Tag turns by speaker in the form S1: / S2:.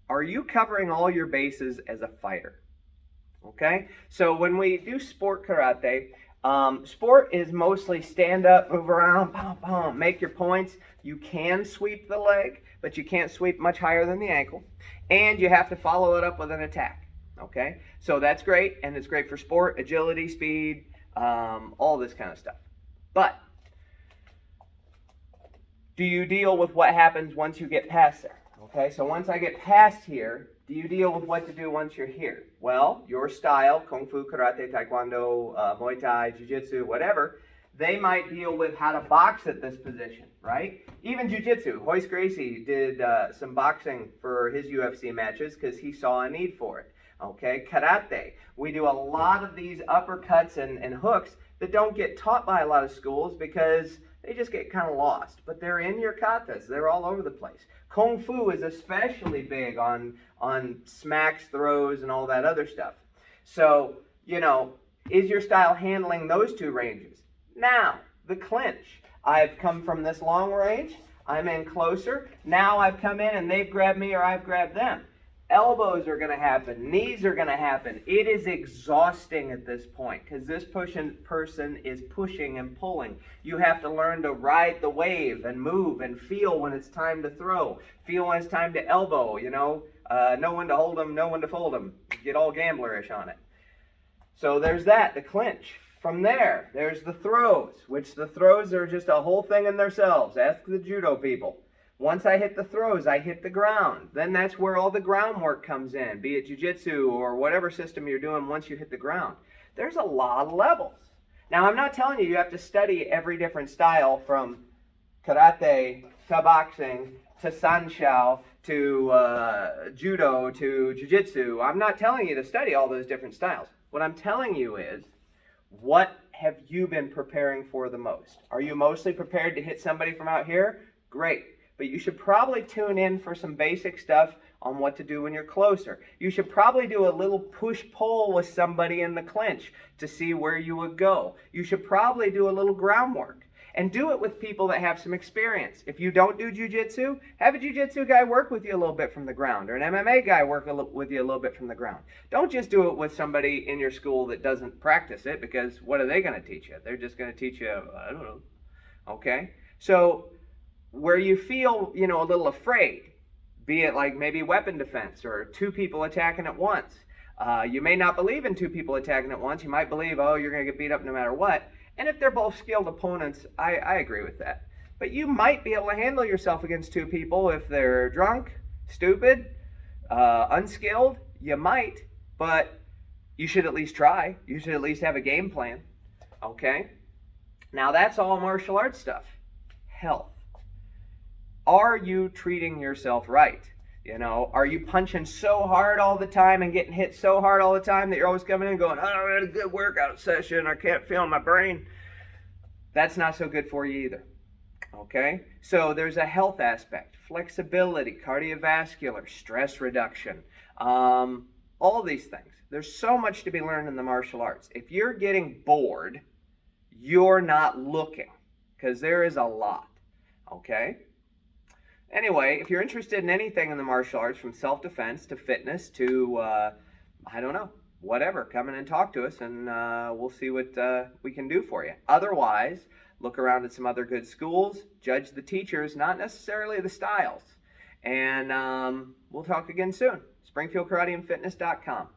S1: are you covering all your bases as a fighter? Okay, so when we do sport karate, sport is mostly stand up, move around, boom, boom, make your points. You can sweep the leg, but you can't sweep much higher than the ankle, and you have to follow it up with an attack. Okay, so that's great, and it's great for sport, agility, speed, all this kind of stuff. But do you deal with what happens once you get past there? Okay, so once I get past here, do you deal with what to do once you're here? Well, your style, Kung Fu, Karate, Taekwondo, Muay Thai, Jiu-jitsu, whatever, they might deal with how to box at this position, right? Even Jiu-jitsu. Royce Gracie did some boxing for his UFC matches because he saw a need for it. Okay, Karate. We do a lot of these uppercuts and hooks that don't get taught by a lot of schools because they just get kind of lost. But they're in your katas. They're all over the place. Kung Fu is especially big on smacks, throws, and all that other stuff. So, is your style handling those two ranges? Now, the clinch. I've come from this long range. I'm in closer. Now I've come in and they've grabbed me or I've grabbed them. Elbows are going to happen. Knees are going to happen. It is exhausting at this point because this person is pushing and pulling. You have to learn to ride the wave and move and feel when it's time to throw. Feel when it's time to elbow, know when to hold them, know when to fold them. Get all gamblerish on it. So there's that, the clinch. From there's the throws, which the throws are just a whole thing in themselves. Ask the judo people. Once I hit the throws, I hit the ground. Then that's where all the groundwork comes in, be it jiu-jitsu or whatever system you're doing once you hit the ground. There's a lot of levels. Now, I'm not telling you have to study every different style from karate to boxing to sanshou to judo to jiu-jitsu. I'm not telling you to study all those different styles. What I'm telling you is, what have you been preparing for the most? Are you mostly prepared to hit somebody from out here? Great. But you should probably tune in for some basic stuff on what to do when you're closer. You should probably do a little push-pull with somebody in the clinch to see where you would go. You should probably do a little groundwork. And do it with people that have some experience. If you don't do jiu-jitsu, have a jiu-jitsu guy work with you a little bit from the ground, or an MMA guy work with you a little bit from the ground. Don't just do it with somebody in your school that doesn't practice it, because what are they going to teach you? They're just going to teach you, I don't know. Okay? So, where you feel, a little afraid, be it like maybe weapon defense or two people attacking at once. You may not believe in two people attacking at once. You might believe, you're going to get beat up no matter what. And if they're both skilled opponents, I agree with that. But you might be able to handle yourself against two people if they're drunk, stupid, unskilled. You might, but you should at least try. You should at least have a game plan. Okay? Now that's all martial arts stuff. Health. Are you treating yourself right? Are you punching so hard all the time and getting hit so hard all the time that you're always coming in going, I had a good workout session, I can't feel my brain? That's not so good for you either. Okay? So there's a health aspect, flexibility, cardiovascular, stress reduction, all these things. There's so much to be learned in the martial arts. If you're getting bored, you're not looking, because there is a lot. Okay? Anyway, if you're interested in anything in the martial arts, from self-defense to fitness to, whatever, come in and talk to us and we'll see what we can do for you. Otherwise, look around at some other good schools, judge the teachers, not necessarily the styles. And we'll talk again soon. SpringfieldKarateandFitness.com.